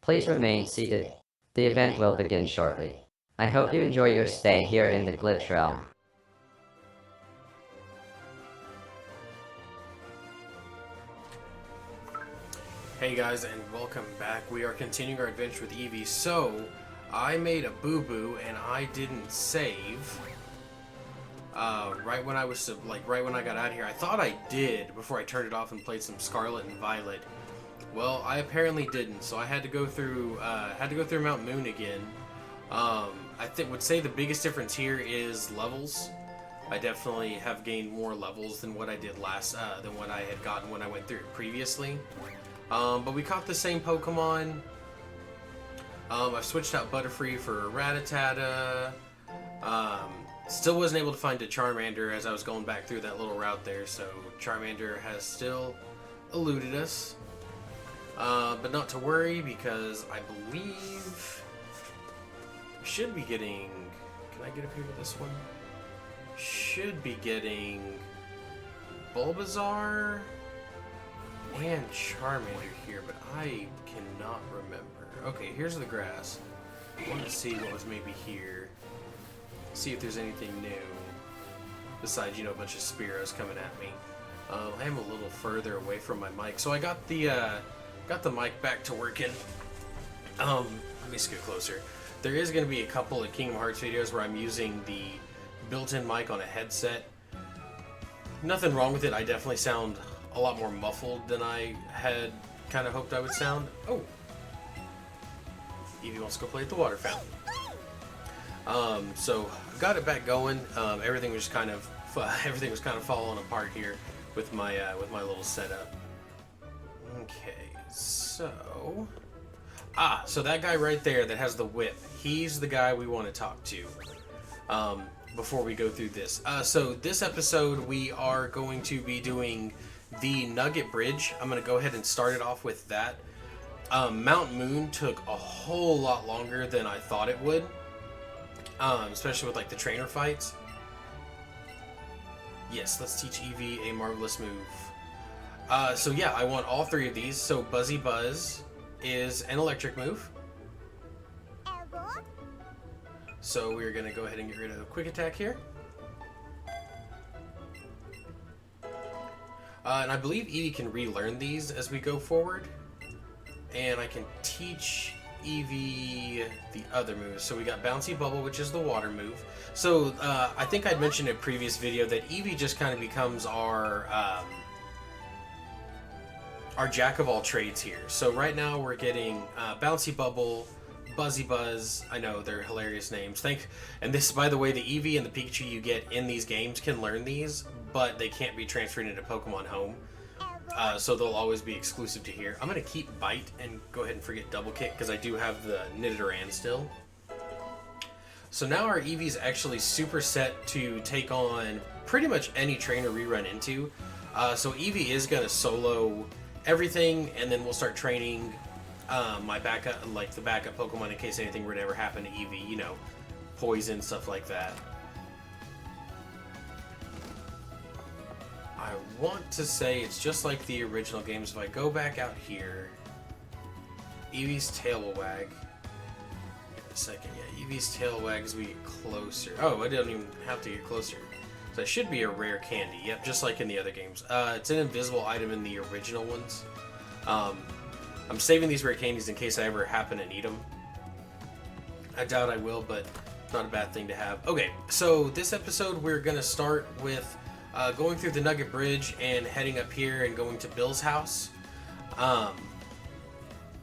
Please remain seated. The event will begin shortly. I hope you enjoy your stay here in the Glitch Realm. Hey guys, and welcome back. We are continuing our adventure with Eevee. So, I made a boo-boo and I didn't save. Right when I got out of here. I thought I did before I turned it off and played some Scarlet and Violet. Well, I apparently didn't, so I had to go through Mount Moon again. I would say the biggest difference here is levels. I definitely have gained more levels than what I did than what I had gotten when I went through it previously. But we caught the same Pokemon. I've switched out Butterfree for Rattata. Still wasn't able to find a Charmander as I was going back through that little route there, so Charmander has still eluded us. But not to worry, because I believe we should be getting... Can I get up here with this one? Should be getting Bulbasaur and Charmander here, but I cannot remember. Okay, here's the grass. I wanted to see what was maybe here. See if there's anything new. Besides, a bunch of Spearows coming at me. I am a little further away from my mic, so I got the mic back to working. Let me scoot closer. There is going to be a couple of Kingdom Hearts videos where I'm using the built-in mic on a headset. Nothing wrong with it. I definitely sound a lot more muffled than I had kind of hoped I would sound. Oh, Eevee wants to go play at the water fountain. So got it back going. Everything was kind of falling apart here with my little setup. Okay, so that guy right there that has the whip, he's the guy we want to talk to. Before we go through this. So this episode we are going to be doing the Nugget Bridge. I'm going to go ahead and start it off with that. Mount Moon took a whole lot longer than I thought it would. Especially with the trainer fights. Yes, let's teach Eevee a marvelous move. So yeah, I want all three of these. So Buzzy Buzz is an electric move. So we're going to go ahead and get rid of Quick Attack here. And I believe Eevee can relearn these as we go forward. And I can teach Eevee the other moves. So we got Bouncy Bubble, which is the water move. So I think I'd mentioned in a previous video that Eevee just kind of becomes our jack of all trades here. So right now we're getting Bouncy Bubble, Buzzy Buzz. I know they're hilarious names. And this, by the way, the Eevee and the Pikachu you get in these games can learn these, but they can't be transferred into Pokemon Home. So they'll always be exclusive to here. I'm going to keep Bite and go ahead and forget Double Kick because I do have the Nidoran still. So now our Eevee's actually super set to take on pretty much any trainer we run into. So Eevee is going to solo everything, and then we'll start training my backup, the backup Pokemon in case anything were to ever happen to Eevee, poison, stuff like that. I want to say it's just like the original games. If I go back out here, Eevee's tail will wag. Give it a second, yeah, Eevee's tail wags as we get closer. Oh, I didn't even have to get closer. So that should be a rare candy, yep, just like in the other games. It's an invisible item in the original ones. I'm saving these rare candies in case I ever happen to need them. I doubt I will, but not a bad thing to have. Okay, so this episode we're going to start with going through the Nugget Bridge and heading up here and going to Bill's house.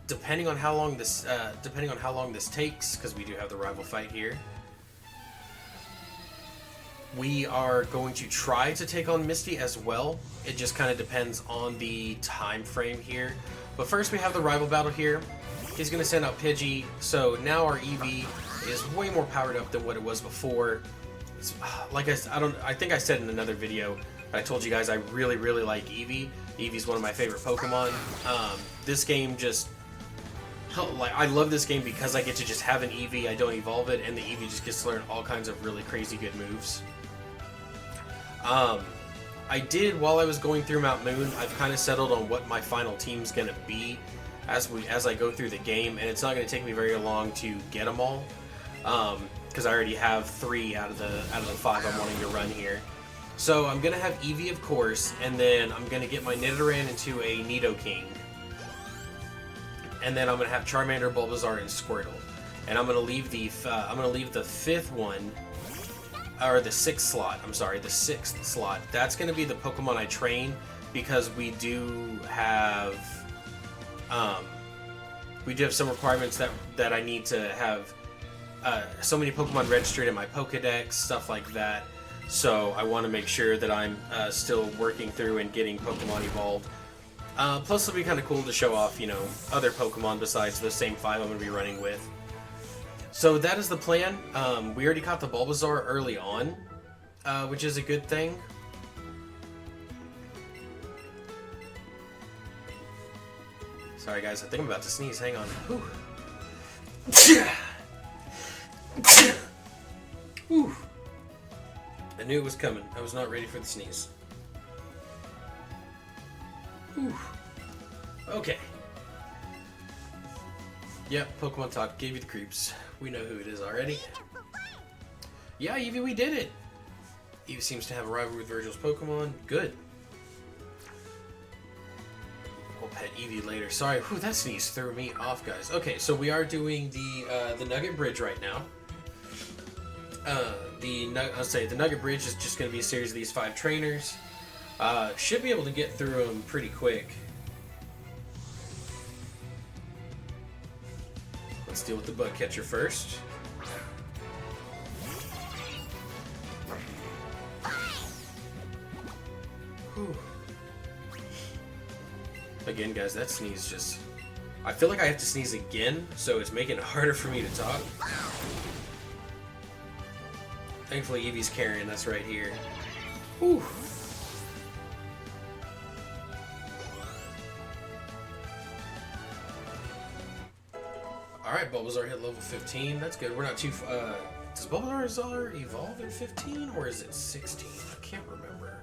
Depending on how long this takes, because we do have the rival fight here, we are going to try to take on Misty as well. It just kind of depends on the time frame here. But first we have the rival battle here. He's going to send out Pidgey, so now our Eevee is way more powered up than what it was before. It's, I think I said in another video, I told you guys I really, really like Eevee. Eevee's one of my favorite Pokemon. This game just, I love this game because I get to just have an Eevee, I don't evolve it, and the Eevee just gets to learn all kinds of really crazy good moves. I did, while I was going through Mount Moon, I've kind of settled on what my final team's going to be as I go through the game, and it's not going to take me very long to get them all, because I already have 3 out of the 5 I'm wanting to run here. So I'm going to have Eevee, of course, and then I'm going to get my Nidoran into a Nidoking. And then I'm going to have Charmander, Bulbasaur, and Squirtle. And I'm going to leave the 5th one, or the 6th slot, I'm sorry, the 6th slot. That's going to be the Pokemon I train, because we do have some requirements that I need to have so many Pokemon registered in my Pokedex, stuff like that. So I want to make sure that I'm still working through and getting Pokemon evolved. Plus, it'll be kind of cool to show off, other Pokemon besides the same 5 I'm going to be running with. So that is the plan. We already caught the Bulbasaur early on, which is a good thing. Sorry guys, I think I'm about to sneeze. Hang on. Whew. Whew. I knew it was coming. I was not ready for the sneeze. Whew. Okay. Yep, Pokemon Talk gave you the creeps. We know who it is already. Yeah, Eevee, we did it! Eevee seems to have a rivalry with Virgil's Pokemon. Good. We'll pet Eevee later. Sorry, whew, that sneeze threw me off, guys. Okay, so we are doing the Nugget Bridge right now. The Nugget Bridge is just going to be a series of these 5 trainers. Should be able to get through them pretty quick. Let's deal with the bug catcher first. Whew. Again, guys, that sneeze just... I feel like I have to sneeze again, so it's making it harder for me to talk. Thankfully, Eevee's carrying us right here. Whew. Alright, Bulbasaur hit level 15. That's good. We're not too... does Bulbasaur evolve in 15, or is it 16? I can't remember.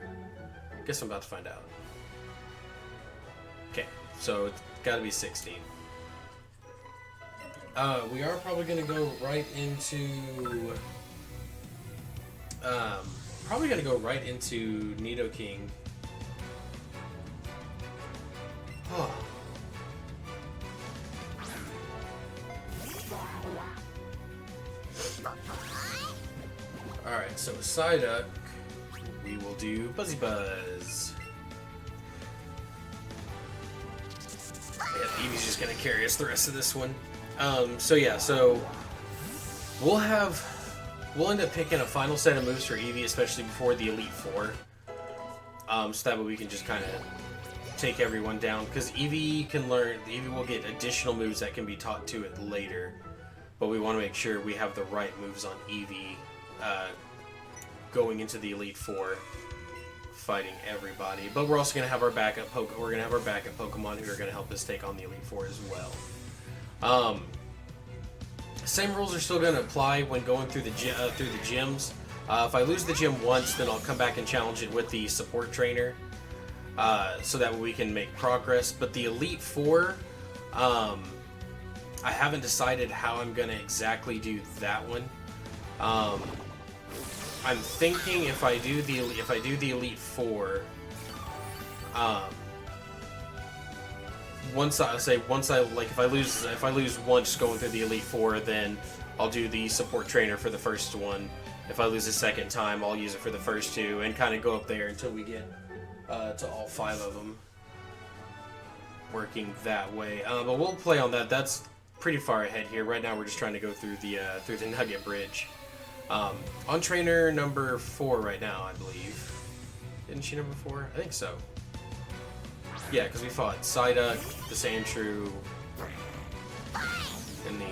Guess I'm about to find out. Okay, so it's gotta be 16. We are probably gonna go right into... probably gonna go right into Nidoking. Oh. Alright, so Psyduck, we will do Buzzy Buzz. Yeah, Eevee's just gonna carry us the rest of this one. So we'll end up picking a final set of moves for Eevee, especially before the Elite Four. So that way we can just kind of take everyone down, because Eevee will get additional moves that can be taught to it later. But we want to make sure we have the right moves on Eevee going into the Elite Four, fighting everybody. But we're also going to have our backup Pokemon who are going to help us take on the Elite Four as well. Same rules are still going to apply when going through the gyms. If I lose the gym once, then I'll come back and challenge it with the support trainer, so that we can make progress. But the Elite Four, I haven't decided how I'm going to exactly do that one. I'm thinking if I do the Elite Four, if I lose once going through the Elite Four, then I'll do the support trainer for the first one. If I lose a second time, I'll use it for the first 2, and kind of go up there until we get to all 5 of them working that way. But we'll play on that. That's pretty far ahead here. Right now, we're just trying to go through the Nugget Bridge. On trainer number 4 right now, I believe. Isn't she number 4? I think so. Yeah, because we fought Psyduck, the Sandshrew, and the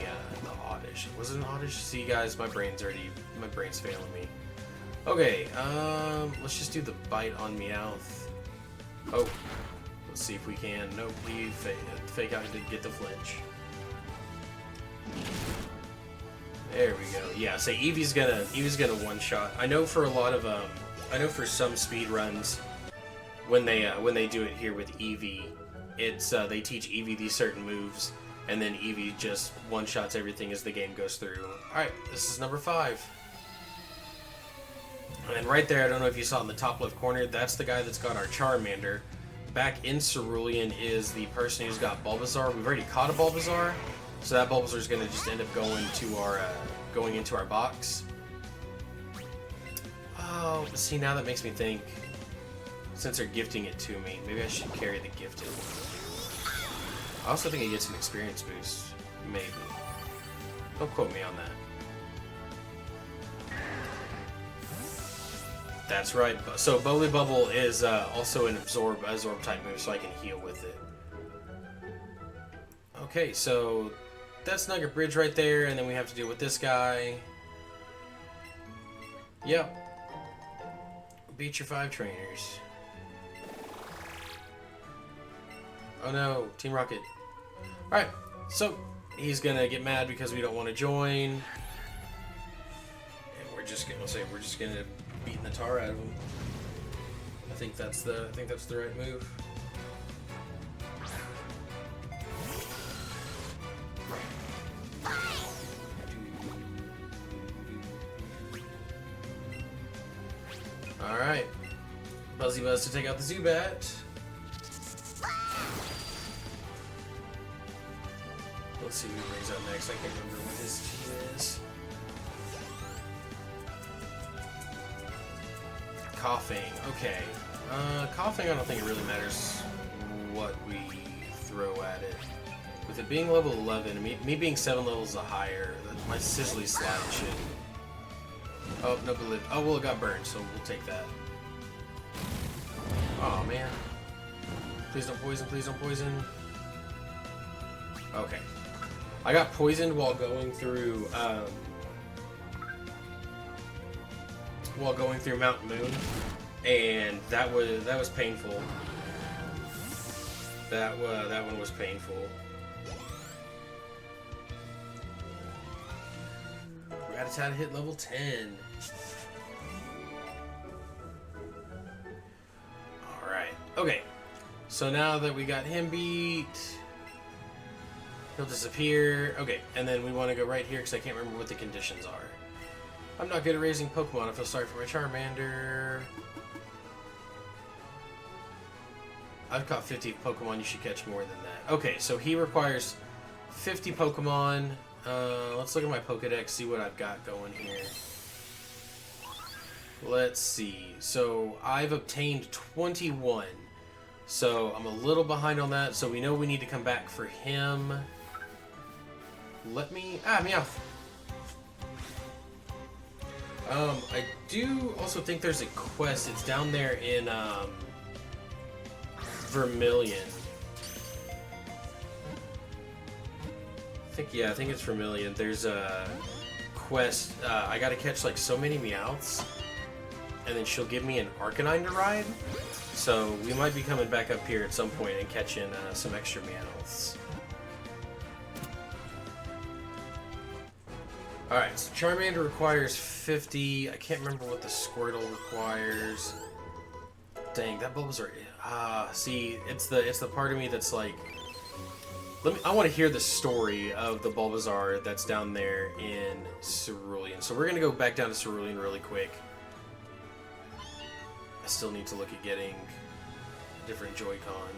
Oddish. Was it an Oddish? See, guys, my brain's failing me. Okay, let's just do the bite on Meowth. Oh, let's see if we can. Nope, we fake out did get the flinch. There we go. Yeah, so Eevee's gonna one shot. I know for a lot of for some speed runs, when they do it here with Eevee, it's they teach Eevee these certain moves, and then Eevee just one-shots everything as the game goes through. Alright, this is number 5. And right there, I don't know if you saw in the top left corner, that's the guy that's got our Charmander. Back in Cerulean is the person who's got Bulbasaur. We've already caught a Bulbasaur, so that Bulbasaur is going to just end up going into our box. Oh, but see, now that makes me think, since they're gifting it to me, maybe I should carry the gifted. I also think it gets an experience boost. Maybe. Don't quote me on that. That's right. So Bubbly Bubble is also an absorb type move, so I can heal with it. Okay, so that's Nugget Bridge right there, and then we have to deal with this guy. Yep. Beat your 5 trainers. Oh no, Team Rocket. Alright, so he's gonna get mad because we don't want to join. And we're just gonna beating the tar out of him. I think that's the right move. Alright. Buzzy Buzz to take out the Zubat. Let's see who he brings up next. I can't remember what his team is. Coughing. Okay. Coughing, I don't think it really matters what we throw at it. With it being level 11, me being 7 levels higher, my Sizzly Slap should... Oh, no, but oh, well, it got burned, so we'll take that. Oh man. Please don't poison, please don't poison. Okay. I got poisoned while going through Mount Moon, and that was painful. That one was painful. Rattata hit level 10. Alright. Okay. So now that we got him beat, he'll disappear. Okay, and then we want to go right here because I can't remember what the conditions are. I'm not good at raising Pokemon. I feel sorry for my Charmander. I've caught 50 Pokemon. You should catch more than that. Okay, so he requires 50 Pokemon. Let's look at my Pokedex, see what I've got going here. Let's see. So I've obtained 21. So I'm a little behind on that. So we know we need to come back for him. Let me... Meowth. I do also think there's a quest. It's down there in Vermilion. I think it's Vermilion. There's a quest. I gotta catch like so many Meowths, and then she'll give me an Arcanine to ride. So we might be coming back up here at some point and catching some extra Meowths. Alright, so Charmander requires 50. I can't remember what the Squirtle requires. Dang, that Bulbasaur... see, it's the part of me that's like... I want to hear the story of the Bulbasaur that's down there in Cerulean. So we're going to go back down to Cerulean really quick. I still need to look at getting a different Joy-Con.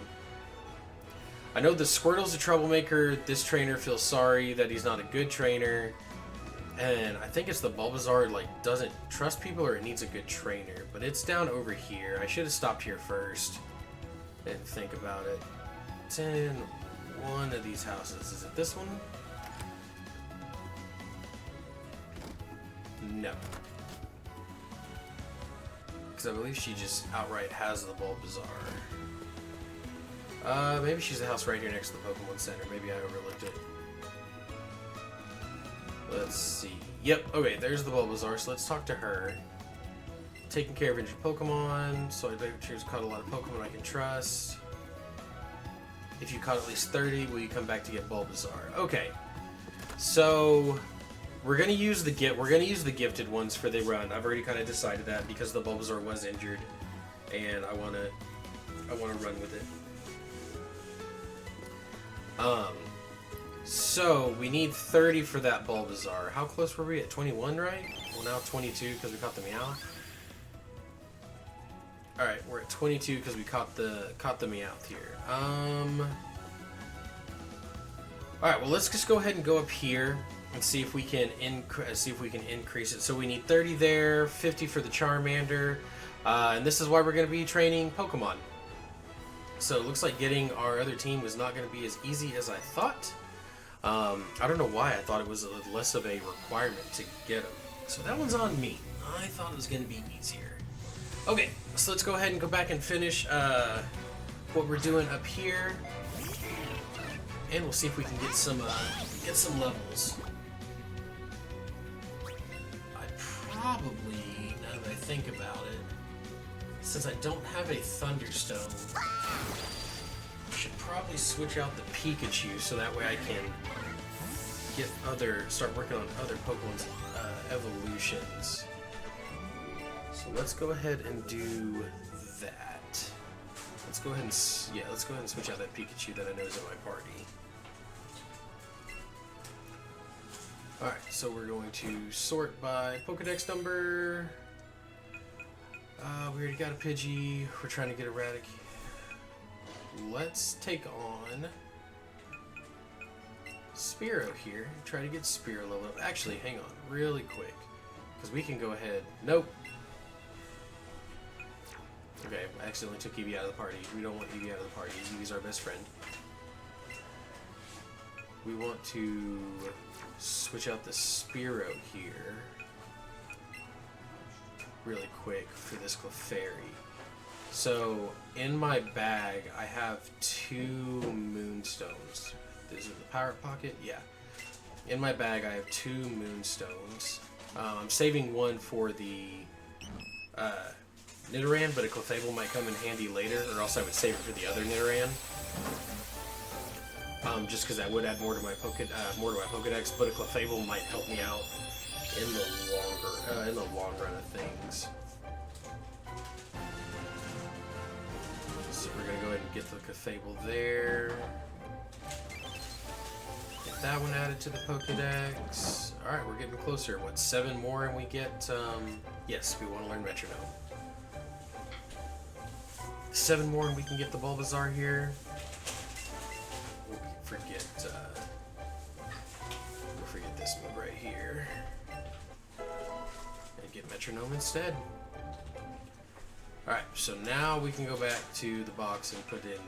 I know the Squirtle's a troublemaker. This trainer feels sorry that he's not a good trainer. And I think it's the Bulbasaur, like, doesn't trust people or it needs a good trainer. But it's down over here. I should have stopped here first and think about it. It's in one of these houses. Is it this one? No. Because I believe she just outright has the Bulbasaur. Maybe she's the house right here next to the Pokemon Center. Maybe I overlooked it. Let's see. Yep, okay, there's the Bulbasaur, so let's talk to her. Taking care of injured Pokemon, so I bet she's caught a lot of Pokemon I can trust. If you caught at least 30, will you come back to get Bulbasaur? Okay. So we're gonna use the gifted ones for the run. I've already kind of decided that because the Bulbasaur was injured, and I wanna I want to run with it. So we need 30 for that Bulbasaur. How close were we at 21, right? Well, now 22 because we caught the Meowth. All right, we're at 22 because we caught the Meowth here. All right, well let's just go ahead and go up here and see if we can increase it. So we need 30 there, 50 for the Charmander, and this is why we're going to be training Pokemon. So it looks like getting our other team was not going to be as easy as I thought. I don't know why I thought it was less of a requirement to get them. So that one's on me. I thought it was going to be easier. Okay, so let's go ahead and go back and finish what we're doing up here, and we'll see if we can get some levels. I probably, now that I think about it, since I don't have a Thunderstone, I should probably switch out the Pikachu so that way I can start working on other Pokemon's evolutions. So let's go ahead and do that. Let's go ahead and switch out that Pikachu that I know is in my party. All right, so we're going to sort by Pokedex number. We already got a Pidgey. We're trying to get Erratic. Let's take on Spearow here. Try to get Spearow level up. Actually, hang on really quick, because we can go ahead. Nope. Okay, I accidentally took Eevee out of the party. We don't want Eevee out of the party. Eevee's our best friend. We want to switch out the Spearow here really quick for this Clefairy. So in my bag I have 2 Moonstones. Is it the Power Pocket? Yeah. In my bag I have 2 Moonstones. I'm saving one for the Nidoran, but a Clefable might come in handy later, or else I would save it for the other Nidoran. Just because that would add more to my Pokedex, but a Clefable might help me out in the long run of things. So we're gonna go ahead and get the Clefable there. Get that one added to the Pokedex. All right, we're getting closer. What, 7 more, and we get? Yes, we want to learn Metronome. 7 more, and we can get the Bulbasaur here. We'll forget this move right here and get Metronome instead. Alright, so now we can go back to the box and put in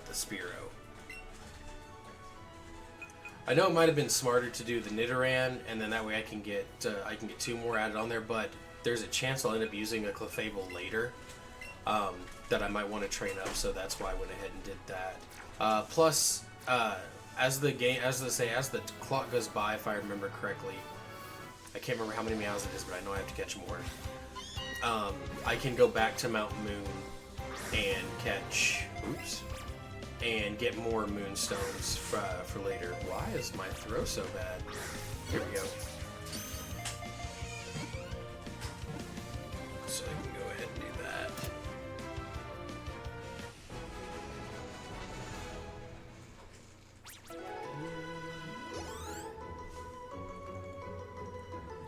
the Spearow. I know it might have been smarter to do the Nidoran, and then that way I can get 2 more added on there, but there's a chance I'll end up using a Clefable later that I might want to train up, so that's why I went ahead and did that. Plus, as the clock goes by, if I remember correctly, I can't remember how many meows it is, but I know I have to catch more. I can go back to Mount Moon and and get more Moonstones for later. Why is my throw so bad? Here we go. So I can go ahead and do that.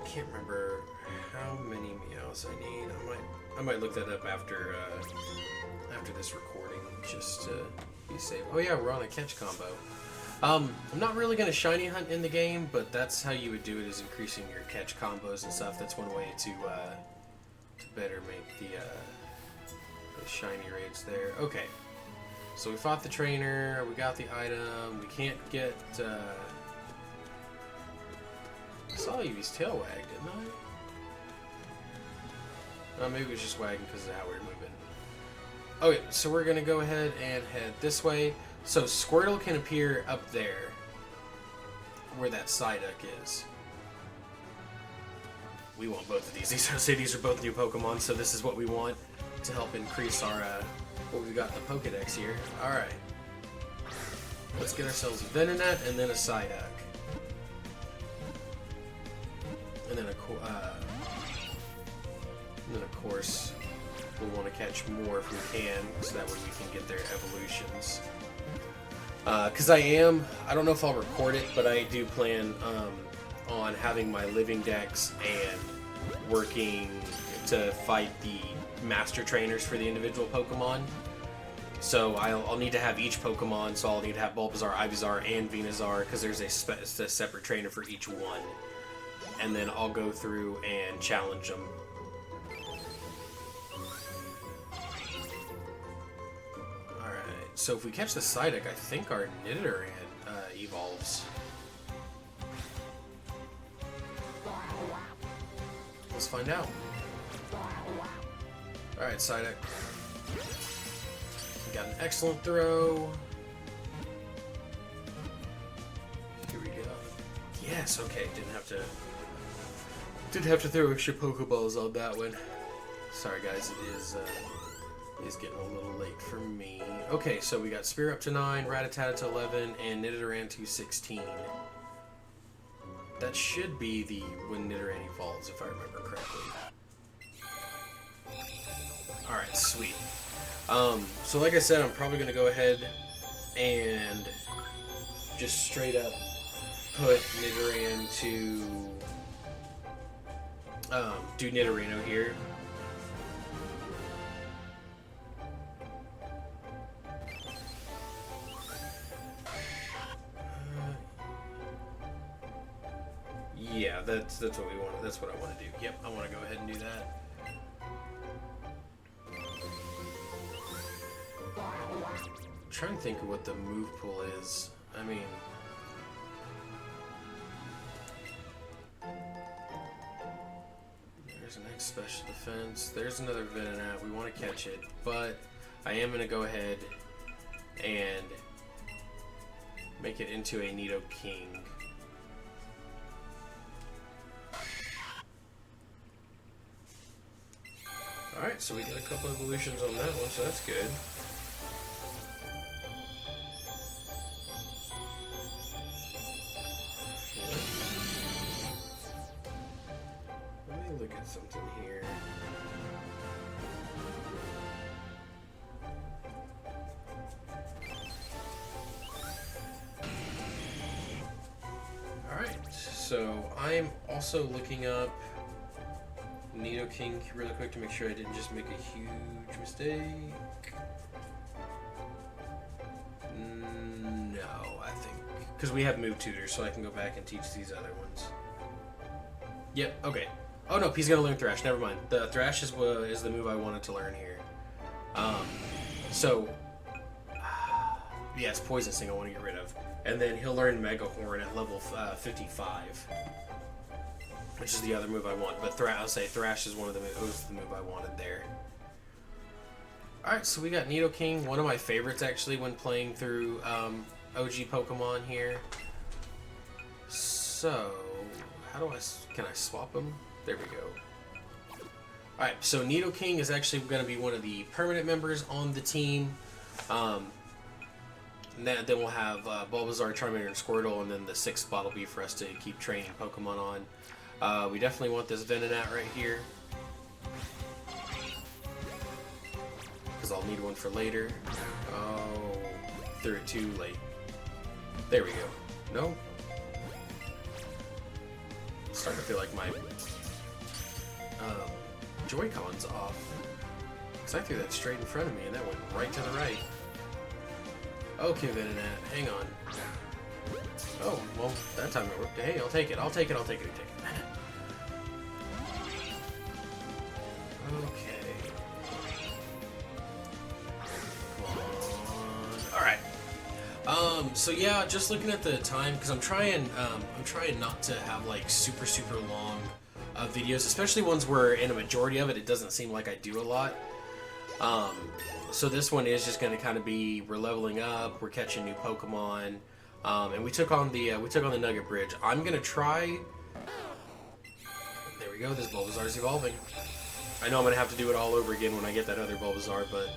Can't remember how many meows I need. I might look that up after this recording, just to be safe. Oh yeah, we're on a catch combo. I'm not really gonna shiny hunt in the game, but that's how you would do it, is increasing your catch combos and stuff. That's one way to better make the shiny rates there. Okay, so we fought the trainer. We got the item. We can't get. I saw Eevee's tail wag, didn't I? Oh, maybe it was just wagging because of how we were moving. Okay, so we're going to go ahead and head this way. So Squirtle can appear up there, where that Psyduck is. We want both of these. These are both new Pokemon, so this is what we want to help increase our, what we've got in the Pokedex here. Alright. Let's get ourselves a Venonat and then a Psyduck. And then of course, we'll want to catch more if we can, so that way we can get their evolutions. Because I don't know if I'll record it, but I do plan on having my living decks and working to fight the master trainers for the individual Pokemon. So I'll need to have each Pokemon, so I'll need to have Bulbasaur, Ivysaur, and Venusaur, because there's a separate trainer for each one. And then I'll go through and challenge them. Alright, so if we catch the Psyduck, I think our Nidoran evolves. Let's find out. Alright, Psyduck. Got an excellent throw. Here we go. Yes, okay. Didn't have to throw extra Pokeballs on that one. Sorry guys, it is getting a little late for me. Okay, so we got Spear up to 9, Rattata to 11, and Nidoran to 16. That should be the when Nidoran evolves, if I remember correctly. Alright, sweet. So like I said, I'm probably going to go ahead and just straight up put Nidoran to do Nidorino here. Yeah, that's what we want. That's what I want to do. Yep, I want to go ahead and do that. I'm trying to think of what the move pool is. I mean, there's an X special defense. There's another Venonat. We want to catch it, but I am going to go ahead and make it into a Nidoking. Alright, so we get a couple evolutions on that one, so that's good. Let me look at something here. Alright, so I'm also looking up Nidoking really quick to make sure I didn't just make a huge mistake. No, I think because we have move tutors, so I can go back and teach these other ones. Yep. Okay. Oh no, he's gonna learn Thrash. Never mind. The Thrash is the move I wanted to learn here. So yeah, it's Poison Sting I want to get rid of, and then he'll learn Mega Horn at level 55. Which is the other move I want, but I'll say Thrash is one of the move I wanted there. Alright, so we got Nidoking, one of my favorites actually when playing through OG Pokemon here. So, can I swap them? There we go. Alright, so Nidoking is actually going to be one of the permanent members on the team. Then we'll have Bulbasaur, Charmander, and Squirtle, and then the 6th spot will be for us to keep training Pokemon on. We definitely want this Venonat right here, because I'll need one for later. Oh, threw it too late. There we go. No? It's starting to feel like my Joy-Con's off. Because I threw that straight in front of me and that went right to the right. Okay, Venonat, hang on. Oh, well, that time it worked. Hey, I'll take it. Okay. Come on. Alright. So yeah, just looking at the time, because I'm trying not to have like super long videos, especially ones where in a majority of it doesn't seem like I do a lot. So this one is just going to kind of be, we're leveling up, we're catching new Pokemon, and we took on the Nugget Bridge. I'm gonna try. There we go. This Bulbasaur's evolving. I know I'm gonna have to do it all over again when I get that other Bulbasaur, but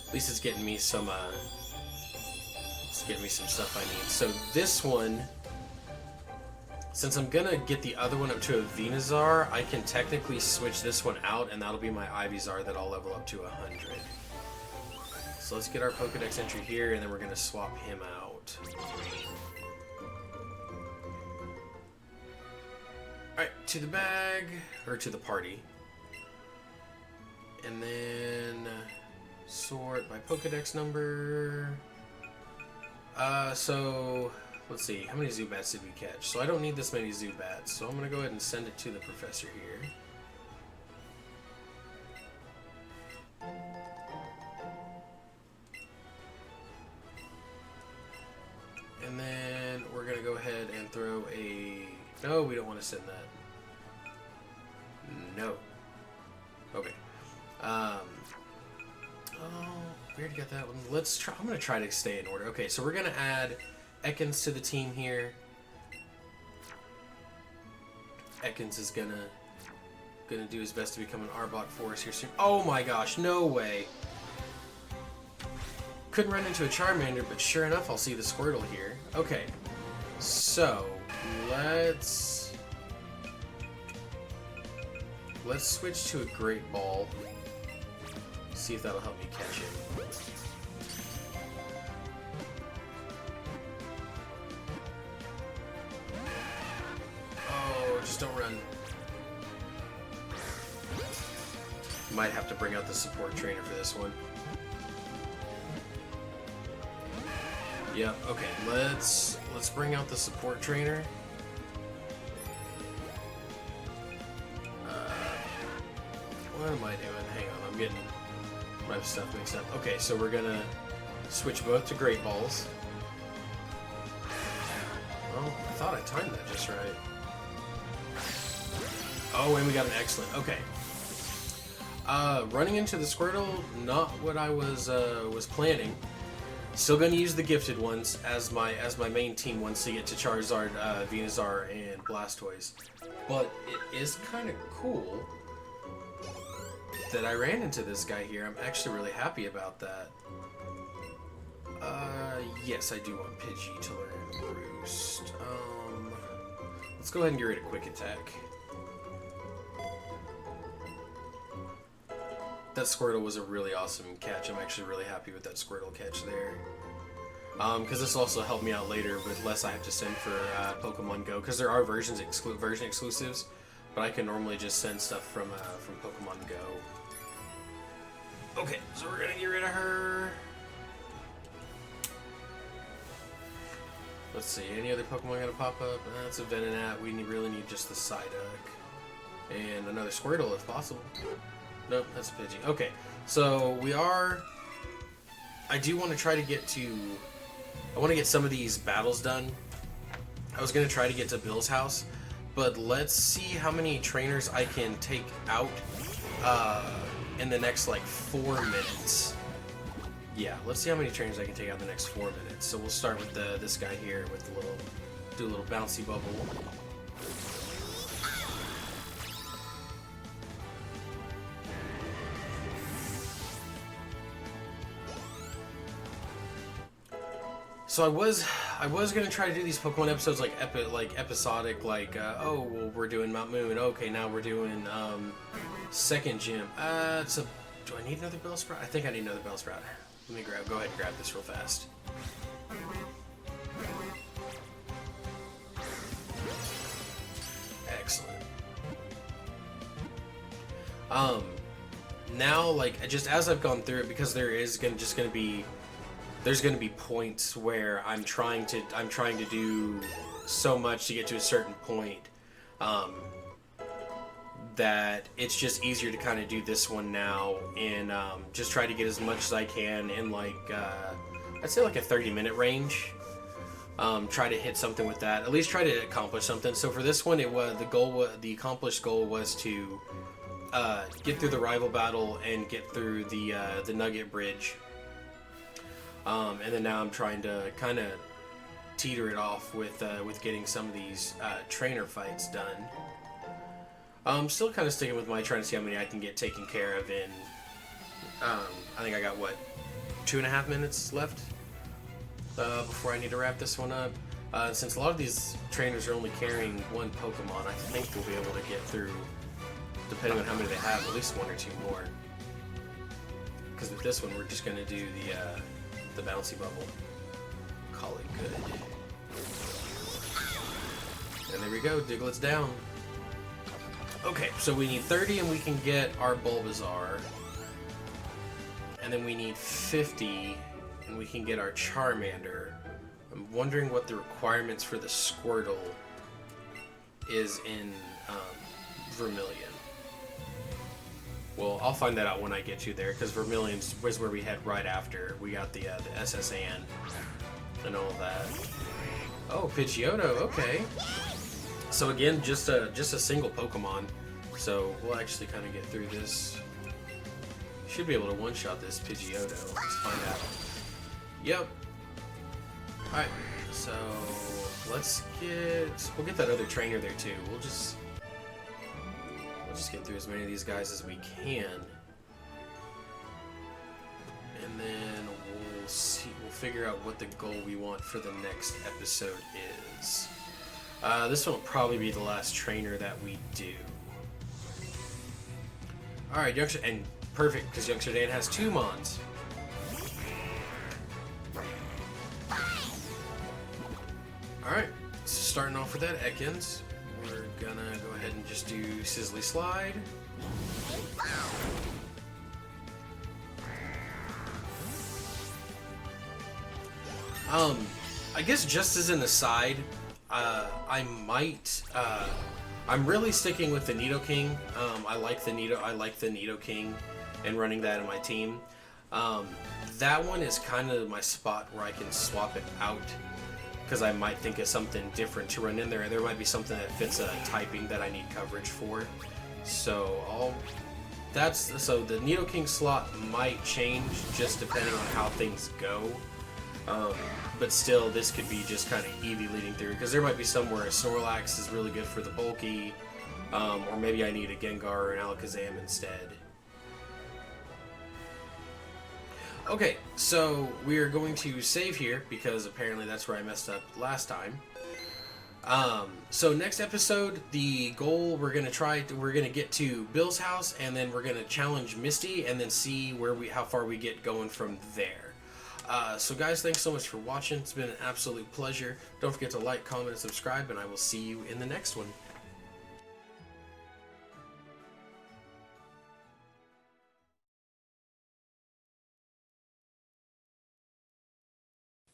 at least it's getting me some. It's getting me some stuff I need. So this one, Since I'm gonna get the other one up to a Venusaur, I can technically switch this one out, and that'll be my Ivysaur that I'll level up to 100. So let's get our Pokedex entry here, and then we're gonna swap him out. Alright, to the bag, or to the party. And then sort by Pokedex number. So let's see, how many Zubats did we catch? So I don't need this many Zubats, so I'm gonna go ahead and send it to the professor here. And then we're gonna go ahead and throw a... No, we don't want to send that. No. Okay. Oh, we already got that one. Let's try. I'm gonna try to stay in order. Okay, so we're gonna add Ekans to the team here. Ekans is gonna do his best to become an Arbok for us here soon. Oh my gosh, no way. Couldn't run into a Charmander, but sure enough, I'll see the Squirtle here. Okay, so let's switch to a Great Ball. See if that'll help me catch him. Oh, just don't run. Might have to bring out the support trainer for this one. Yep, okay, let's bring out the support trainer. What am I doing? Hang on, I'm getting my stuff mixed up. Okay, so we're gonna switch both to Great Balls. Oh, I thought I timed that just right. Oh, and we got an excellent. Okay. Running into the Squirtle, not what I was planning. Still gonna use the gifted ones as my main team once they get to Charizard, Venusaur, and Blastoise. But it is kind of cool that I ran into this guy here. I'm actually really happy about that. Yes, I do want Pidgey to learn Roost. Let's go ahead and get rid of Quick Attack. That Squirtle was a really awesome catch. I'm actually really happy with that Squirtle catch there. Because this will also help me out later with less I have to send for Pokemon Go. Because there are version exclusives, but I can normally just send stuff from Pokemon Go. Okay, so we're gonna get rid of her. Let's see, any other Pokemon gonna pop up? That's a Venonat. We really need just the Psyduck. And another Squirtle if possible. Nope, that's a Pidgey. Okay, so we are... I do want to try to get to... I want to get some of these battles done. I was going to try to get to Bill's house, but let's see how many trainers I can take out in the next, like, 4 minutes. Yeah, let's see how many trainers I can take out in the next 4 minutes. So we'll start with this guy here with the little... do a little bouncy bubble. So I was gonna try to do these Pokemon episodes like episodic, oh well we're doing Mount Moon. Okay, now we're doing second gym. So do I need another Bellsprout? I think I need another Bellsprout. Let me go ahead and grab this real fast. Excellent. Now like just as I've gone through it, because there's gonna be points where I'm trying to do so much to get to a certain point that it's just easier to kind of do this one now and just try to get as much as I can in like I'd say like a 30-minute range. Try to hit something with that. At least try to accomplish something. So for this one, the accomplished goal was to get through the rival battle and get through the Nugget Bridge. And then now I'm trying to kind of teeter it off with getting some of these trainer fights done. I'm still kind of sticking with trying to see how many I can get taken care of in. I think I got 2.5 minutes left before I need to wrap this one up. Since a lot of these trainers are only carrying one Pokemon, I think we'll be able to get through, depending on how many they have, at least one or two more. Because with this one, we're just going to do the bouncy bubble. Call it good. And there we go, Diglett's down. Okay, so we need 30 and we can get our Bulbasaur. And then we need 50 and we can get our Charmander. I'm wondering what the requirements for the Squirtle is in Vermilion. Well, I'll find that out when I get you there, because Vermilion was where we head right after. We got the SSN and all that. Oh, Pidgeotto, okay. So again, just a single Pokemon. So we'll actually kind of get through this. Should be able to one-shot this Pidgeotto. Let's find out. Yep. Alright, so we'll get that other trainer there too. We'll just get through as many of these guys as we can. And then we'll figure out what the goal we want for the next episode is. This one will probably be the last trainer that we do. Alright, Youngster, and perfect, because Youngster Dan has 2 Mons. Alright, so starting off with that Ekans, we're gonna go ahead and just do Sizzly Slide. I guess just as an aside, I'm really sticking with the Nidoking. I like the Nidoking and running that in my team. That one is kind of my spot where I can swap it out, because I might think of something different to run in there. There might be something that fits a typing that I need coverage for. So the Nidoking slot might change just depending on how things go. But still, this could be just kind of Eevee leading through, because there might be somewhere a Snorlax is really good for the bulky, or maybe I need a Gengar or an Alakazam instead. Okay, so we are going to save here, because apparently that's where I messed up last time. So next episode, the goal we're gonna get to Bill's house, and then we're gonna challenge Misty, and then see how far we get going from there. So guys, thanks so much for watching. It's been an absolute pleasure. Don't forget to like, comment, and subscribe, and I will see you in the next one.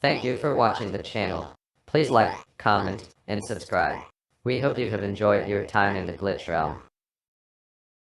Thank you for watching the channel. Please like, comment, and subscribe. We hope you have enjoyed your time in the Glitch Realm.